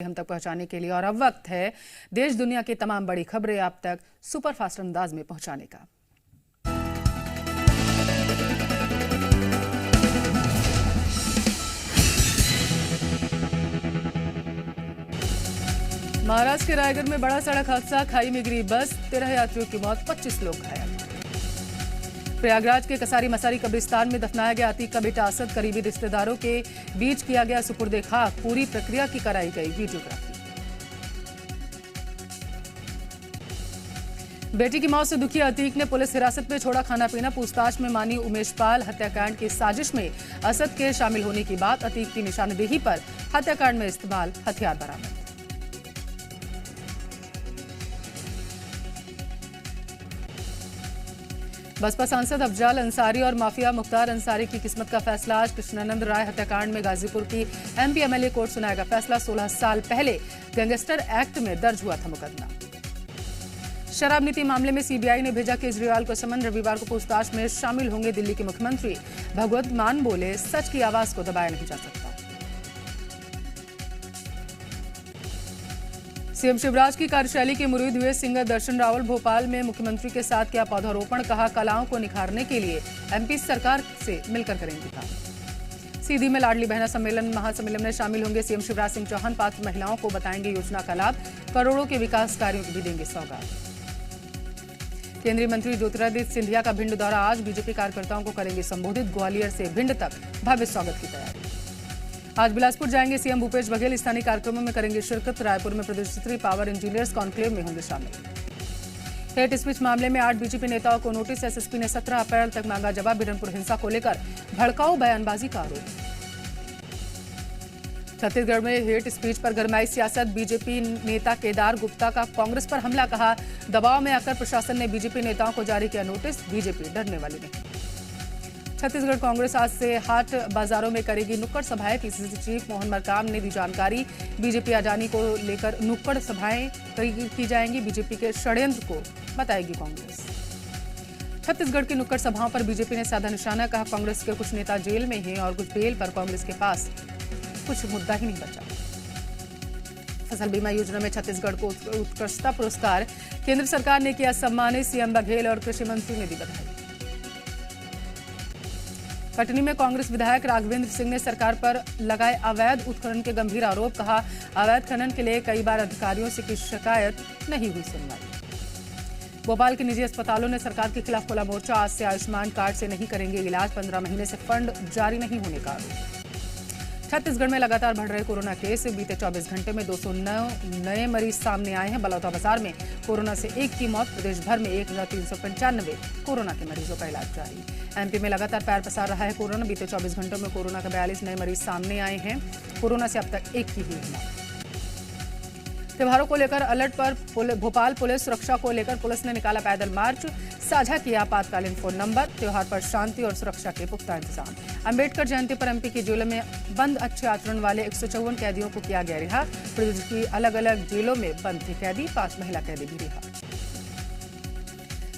हम तक पहुंचाने के लिए। और अब वक्त है देश दुनिया की तमाम बड़ी खबरें आप तक सुपर फास्ट अंदाज में पहुंचाने का। महाराष्ट्र के रायगढ़ में बड़ा सड़क हादसा, खाई में गिरी बस, 13 यात्रियों की मौत, 25 लोग घायल। प्रयागराज के कसारी मसारी कब्रिस्तान में दफनाया गया अतीक का बेटा असद, करीबी रिश्तेदारों के बीच किया गया सुपुर्दे खाक, पूरी प्रक्रिया की कराई गई वीडियोग्राफी। बेटी की मौत से दुखी अतीक ने पुलिस हिरासत में छोड़ा खाना पीना, पूछताछ में मानी उमेश पाल। हत्याकांड की साजिश में असद के शामिल होने की बात, अतीक की निशानदेही पर हत्याकांड में इस्तेमाल हथियार बरामद। बसपा सांसद अफजाल अंसारी और माफिया मुख्तार अंसारी की किस्मत का फैसला आज। कृष्णानंद राय हत्याकांड में गाजीपुर की एमपी एमएलए कोर्ट सुनाएगा फैसला। 16 साल पहले गैंगस्टर एक्ट में दर्ज हुआ था मुकदमा। शराब नीति मामले में सीबीआई ने भेजा केजरीवाल को समन, रविवार को पूछताछ में शामिल होंगे दिल्ली के मुख्यमंत्री। भगवत मान बोले, सच की आवाज को दबाया नहीं जा सकता। सीएम शिवराज की कार्यशैली के मुरीद हुए सिंगर दर्शन रावल। भोपाल में मुख्यमंत्री के साथ किया पौधारोपण, कहा कलाओं को निखारने के लिए एमपी सरकार से मिलकर करेंगे काम। सीधी में लाडली बहना सम्मेलन महासम्मेलन में शामिल होंगे सीएम शिवराज सिंह चौहान। पात्र महिलाओं को बताएंगे योजना का लाभ, करोड़ों के विकास कार्यों को भी देंगे सौगात। केंद्रीय मंत्री ज्योतिरादित्य सिंधिया का भिंड दौरा आज, बीजेपी कार्यकर्ताओं को करेंगे संबोधित। ग्वालियर से भिंड तक भव्य स्वागत की तैयारी। आज बिलासपुर जाएंगे सीएम भूपेश बघेल, स्थानीय कार्यक्रमों में करेंगे शिरकत। रायपुर में प्रदेश स्तरीय पावर इंजीनियर्स कॉन्क्लेव में होंगे शामिल। हेट स्पीच मामले में 8 बीजेपी नेताओं को नोटिस, एसएसपी ने 17 अप्रैल तक मांगा जवाब। बिरनपुर हिंसा को लेकर भड़काऊ बयानबाजी का आरोप। छत्तीसगढ़ में हेट स्पीच पर गरमाई सियासत, बीजेपी नेता केदार गुप्ता का कांग्रेस पर हमला, कहा दबाव में आकर प्रशासन ने बीजेपी नेताओं को जारी किया नोटिस, बीजेपी डरने वाली नहीं। छत्तीसगढ़ कांग्रेस आज से हाट बाजारों में करेगी नुक्कड़ सभाएं, पीसीसी चीफ मोहन मरकाम ने दी जानकारी। बीजेपी अडानी को लेकर नुक्कड़ सभाएं की जाएंगी, बीजेपी के षड्यंत्र को बताएगी कांग्रेस। छत्तीसगढ़ की नुक्कड़ सभाओं पर बीजेपी ने साधा निशाना, कहा कांग्रेस के कुछ नेता जेल में हैं और कुछ बेल पर, कांग्रेस के पास कुछ मुद्दा ही नहीं बचा। फसल बीमा योजना में छत्तीसगढ़ को उत्कृष्टता पुरस्कार, केंद्र सरकार ने किया सम्मानित। सीएम बघेल और कृषि मंत्री ने दी बधाई। कटनी में कांग्रेस विधायक राघवेंद्र सिंह ने सरकार पर लगाए अवैध उत्खनन के गंभीर आरोप, कहा अवैध खनन के लिए कई बार अधिकारियों से की शिकायत, नहीं हुई सुनवाई। भोपाल के निजी अस्पतालों ने सरकार के खिलाफ खोला मोर्चा, आज से आयुष्मान कार्ड से नहीं करेंगे इलाज, 15 महीने से फंड जारी नहीं होने का आरोप। छत्तीसगढ़ में लगातार बढ़ रहे कोरोना केस, बीते 24 घंटे में 209 नए मरीज सामने आए हैं। बलौदाबाजार में कोरोना से 1 की मौत, प्रदेश भर में 1395 कोरोना के मरीजों का इलाज जारी। एमपी में लगातार पैर पसार रहा है कोरोना, बीते 24 घंटों में कोरोना के 42 नए मरीज सामने आए हैं। कोरोना से अब तक 1 की हुई मौत। त्योहारों को लेकर अलर्ट पर भोपाल पुलिस, सुरक्षा को लेकर पुलिस ने निकाला पैदल मार्च, साझा किया आपातकालीन फोन नंबर। त्योहार पर शांति और सुरक्षा के पुख्ता इंतजाम। अंबेडकर जयंती पर एमपी की जेलों में बंद अच्छे आचरण वाले 154 कैदियों को किया गया रिहा। प्रदेश की अलग अलग जेलों में बंद थे कैदी, 5 महिला कैदी भी रिहा।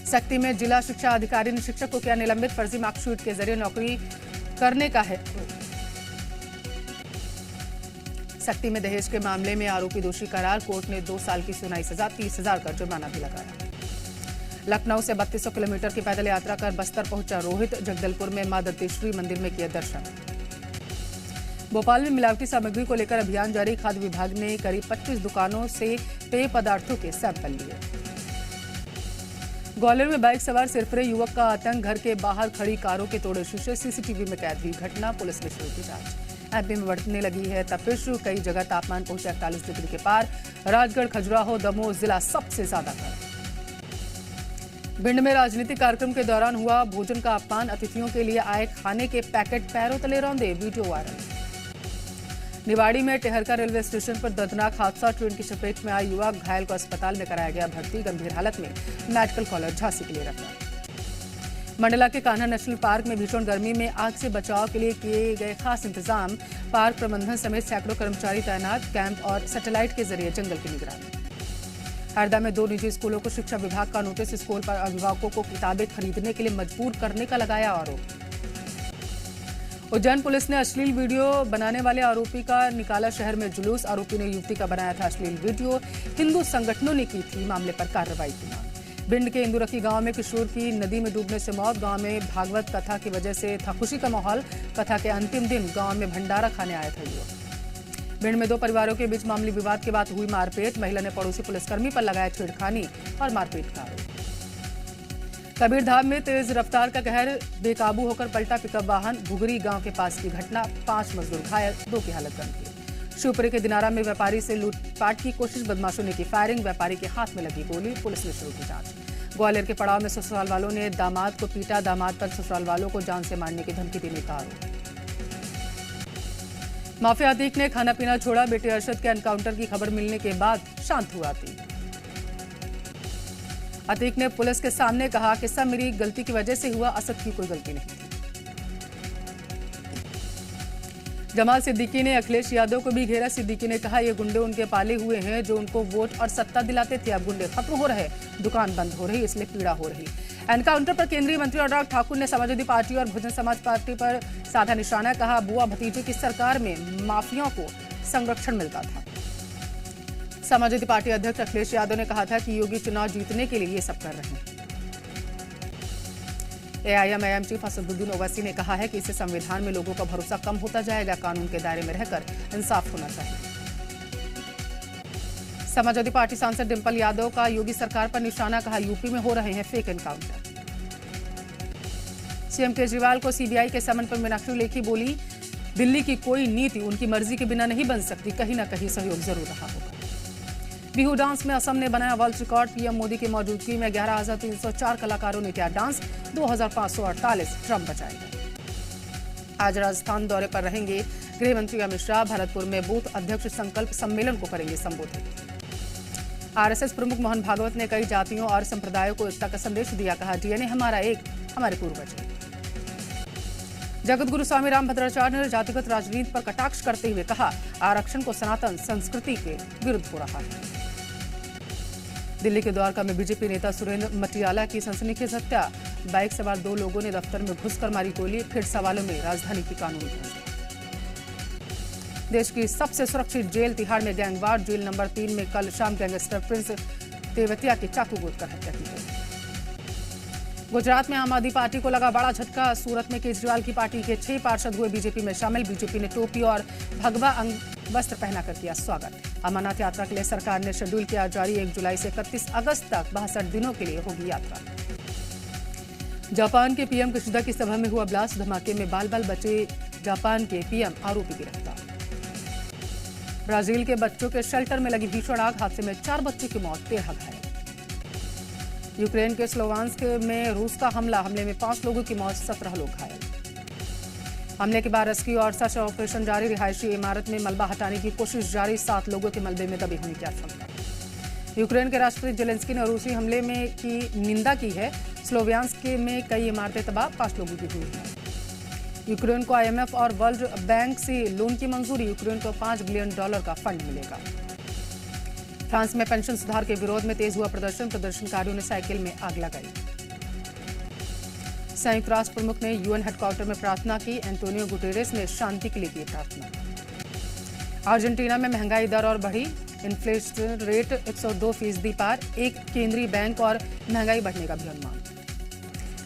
सक्ती में जिला शिक्षा अधिकारी ने शिक्षक को किया निलंबित, फर्जी मार्कशीट के जरिए नौकरी करने का है। सक्ती में दहेज के मामले में आरोपी दोषी करार, कोर्ट ने 2 साल की सुनाई सजा, 30,000 का जुर्माना भी लगाया। लखनऊ से 3200 किलोमीटर की पैदल यात्रा कर बस्तर पहुंचा रोहित, जगदलपुर में मां दंतेश्वरी मंदिर में किया दर्शन। भोपाल में मिलावटी सामग्री को लेकर अभियान जारी, खाद्य विभाग ने करीब 25 दुकानों से पेय पदार्थों के सैंपल लिए। ग्वालियर में बाइक सवार सिरफिरे युवक का आतंक, घर के बाहर खड़ी कारों के तोड़े शीशे, सीसीटीवी में कैद हुई घटना, पुलिस ने शुरू की जांच। एमपी में बढ़ने लगी है तपिश, कई जगह तापमान पहुंचा 41 डिग्री के पार। राजगढ़, खजुराहो, दमोह जिला सबसे ज्यादा गर्म। भिंड में राजनीतिक कार्यक्रम के दौरान हुआ भोजन का अपमान, अतिथियों के लिए आए खाने के पैकेट पैरों तले रौंदे, वीडियो वायरल। निवाड़ी में टेहरका रेलवे स्टेशन पर दर्दनाक हादसा, ट्रेन की चपेट में आए युवक, घायल को अस्पताल में कराया गया भर्ती, गंभीर हालत में मेडिकल कॉलेज झांसी के लिए रखा। मंडला के कान्हा नेशनल पार्क में भीषण गर्मी में आग से बचाव के लिए किए गए खास इंतजाम, पार्क प्रबंधन समेत सैकड़ों कर्मचारी तैनात, कैंप और सैटेलाइट के जरिए जंगल की निगरानी। हरदा में 2 निजी स्कूलों को शिक्षा विभाग का नोटिस, स्कूल पर अभिभावकों को किताबें खरीदने के लिए मजबूर करने का लगाया आरोप। उज्जैन पुलिस ने अश्लील वीडियो बनाने वाले आरोपी का निकाला शहर में जुलूस। आरोपी ने युवती का बनाया था अश्लील वीडियो। हिंदू संगठनों ने की थी मामले पर कार्रवाई की मांग। भिंड के इंदुरखी गांव में किशोर की नदी में डूबने से मौत। गांव में भागवत कथा की वजह से था खुशी का माहौल। कथा के अंतिम दिन गांव में भंडारा खाने आया था युवक। भिंड में दो परिवारों के बीच मामूली विवाद के बाद हुई मारपीट। महिला ने पड़ोसी पुलिसकर्मी पर लगाया छेड़खानी और मारपीट का आरोप। कबीरधाम में तेज रफ्तार का कहर, बेकाबू होकर पलटा पिकअप वाहन। घुगरी गांव के पास की घटना, 5 मजदूर घायल, 2 की हालत गंभीर। शिवपुरी के दिनारा में व्यापारी से लूटपाट की कोशिश, बदमाशों ने की फायरिंग। व्यापारी के हाथ में लगी गोली, पुलिस ने शुरू की जांच। ग्वालियर के पड़ाव में ससुराल वालों ने दामाद को पीटा। दामाद पर ससुराल वालों को जान से मारने की धमकी देने का आरोप। माफिया अतीक ने खाना पीना छोड़ा। बेटे अरशद के एनकाउंटर की खबर मिलने के बाद शांत हुआ अतीक ने पुलिस के सामने कहा कि सब मेरी गलती की वजह से हुआ, असद की कोई गलती नहीं थी। जमाल सिद्दीकी ने अखिलेश यादव को भी घेरा। सिद्दीकी ने कहा ये गुंडे उनके पाले हुए हैं जो उनको वोट और सत्ता दिलाते थे। अब गुंडे खत्म हो रहे, दुकान बंद हो रही, इसलिए पीड़ा हो रही। एनकाउंटर पर केंद्रीय मंत्री अनुराग ठाकुर ने समाजवादी पार्टी और बहुजन समाज पार्टी पर साधा निशाना। कहा बुआ भतीजे की सरकार में माफियाओं को संरक्षण मिलता था। समाजवादी पार्टी अध्यक्ष अखिलेश यादव ने कहा था कि योगी चुनाव जीतने के लिए ये सब कर रहे हैं। एआईएम चीफ असदुद्दीन ओवैसी ने कहा है कि इससे संविधान में लोगों का भरोसा कम होता जाएगा। कानून के दायरे में रहकर इंसाफ होना चाहिए। समाजवादी पार्टी सांसद डिंपल यादव का योगी सरकार पर निशाना। कहा यूपी में हो रहे हैं फेक एनकाउंटर। सीएम केजरीवाल को सीबीआई के समन पर मीनाक्षी लेखी बोली, दिल्ली की कोई नीति उनकी मर्जी के बिना नहीं बन सकती, कहीं ना कहीं सहयोग जरूर रहा होगा। बिहू डांस में असम ने बनाया वर्ल्ड रिकॉर्ड। पीएम मोदी की मौजूदगी में 11,304 कलाकारों ने किया डांस। 2,548 ड्रम बजाए गए। आज राजस्थान दौरे पर रहेंगे गृह मंत्री अमित शाह। भरतपुर में बूथ अध्यक्ष संकल्प सम्मेलन को करेंगे संबोधित। आरएसएस प्रमुख मोहन भागवत ने कई जातियों और संप्रदायों को एकता का संदेश दिया। कहा डीएनए हमारा एक, हमारे पूर्वज हैं। जगत गुरु स्वामी रामभद्राचार्य ने जातिगत राजनीति पर कटाक्ष करते हुए कहा आरक्षण को सनातन संस्कृति के विरुद्ध हो रहा है। दिल्ली के द्वारका में बीजेपी नेता सुरेंद्र मटियाला की सनसनीखेज हत्या। बाइक सवार 2 लोगों ने दफ्तर में घुसकर मारी गोली। फिर सवालों में राजधानी की कानून व्यवस्था। देश की सबसे सुरक्षित जेल तिहाड़ में गैंगवार। जेल नंबर 3 में कल शाम गैंगस्टर प्रिंस तेवतिया की चाकू गोदकर हत्या की गई। गुजरात में आम आदमी पार्टी को लगा बड़ा झटका। सूरत में केजरीवाल की पार्टी के 6 पार्षद हुए बीजेपी में शामिल। बीजेपी ने टोपी और भगवा वस्त्र पहनाकर किया स्वागत। अमरनाथ यात्रा के लिए सरकार ने शेड्यूल किया जारी। 1 जुलाई से 31 अगस्त तक 62 दिनों के लिए होगी यात्रा। जापान के पीएम किशिदा की सभा में हुआ ब्लास्ट। धमाके में बाल बाल बचे जापान के पीएम, आरोपी गिरफ्तार। ब्राजील के बच्चों के शेल्टर में लगी भीषण आग। हादसे में 4 बच्चों की मौत, 13 घायल। यूक्रेन के स्लोवांस्क में रूस का हमले में 5 लोगों की मौत, 17 लोग घायल। हमले के बाद रेस्क्यू और सर्च ऑपरेशन जारी। रिहायशी इमारत में मलबा हटाने की कोशिश जारी। 7 लोगों के मलबे में दबे होने की आशंका। यूक्रेन के राष्ट्रपति जेलेंस्की ने रूसी हमले में की निंदा की है। स्लोवियांस्क में कई इमारतें तबाह, 5 लोगों की हुई है। यूक्रेन को आईएमएफ और वर्ल्ड बैंक से लोन की मंजूरी। यूक्रेन को $5 बिलियन का फंड मिलेगा। फ्रांस में पेंशन सुधार के विरोध में तेज हुआ प्रदर्शन। प्रदर्शनकारियों ने साइकिल में आग लगाई। संयुक्त राष्ट्र प्रमुख ने यूएन हेडक्वार्टर में प्रार्थना की। एंटोनियो गुटेरेस ने शांति के लिए की प्रार्थना। अर्जेंटीना में महंगाई दर और बढ़ी। इन्फ्लेशन रेट 102% पार। एक केंद्रीय बैंक और महंगाई बढ़ने का भी अनुमान।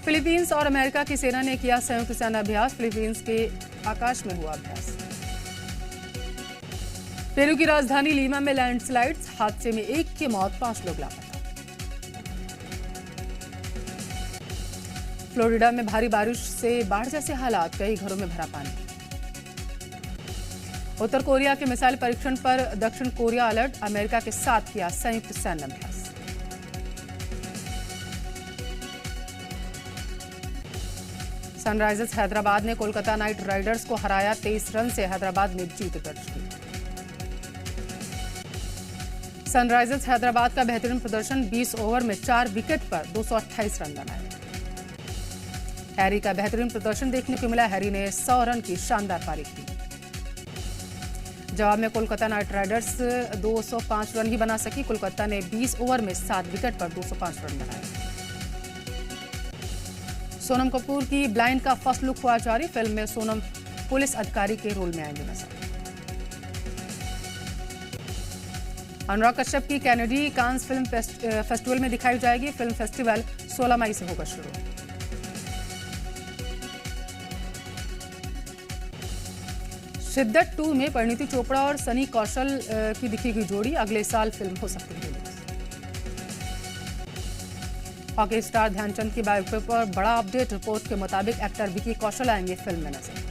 फिलीपींस और अमेरिका की सेना ने किया संयुक्त सेना अभ्यास। फिलीपींस के आकाश में हुआ अभ्यास। पेरू की राजधानी लीमा में लैंडस्लाइड्स। हादसे में 1 की मौत, 5 लोग लापता। फ्लोरिडा में भारी बारिश से बाढ़ जैसे हालात, कई घरों में भरा पानी। उत्तर कोरिया के मिसाइल परीक्षण पर दक्षिण कोरिया अलर्ट। अमेरिका के साथ किया संयुक्त सैन्य अभ्यास। सनराइजर्स हैदराबाद ने कोलकाता नाइट राइडर्स को हराया। 23 रन से हैदराबाद ने जीत दर्ज की। सनराइजर्स हैदराबाद का बेहतरीन प्रदर्शन। 20 ओवर में 4 विकेट पर 228 रन बनाए। हैरी का बेहतरीन प्रदर्शन देखने को मिला। हैरी ने 100 रन की शानदार पारी की। जवाब में कोलकाता नाइट राइडर्स 205 रन ही बना सकी। कोलकाता ने 20 ओवर में 7 विकेट पर 205 रन बनाए। सोनम कपूर की ब्लाइंड का फर्स्ट लुक हुआ जारी। फिल्म में सोनम पुलिस अधिकारी के रोल में आएंगे नजर। अनुराग कश्यप की कैनेडी कांस फिल्म फेस्टिवल में दिखाई जाएगी। फिल्म फेस्टिवल 16 मई से होगा शुरू। शिद्दत 2 में परिणीति चोपड़ा और सनी कौशल की दिखेगी जोड़ी। अगले साल फिल्म हो सकती है। हॉकी स्टार ध्यानचंद की बायोपिक पर बड़ा अपडेट। रिपोर्ट के मुताबिक एक्टर विकी कौशल आएंगे फिल्म में नजर।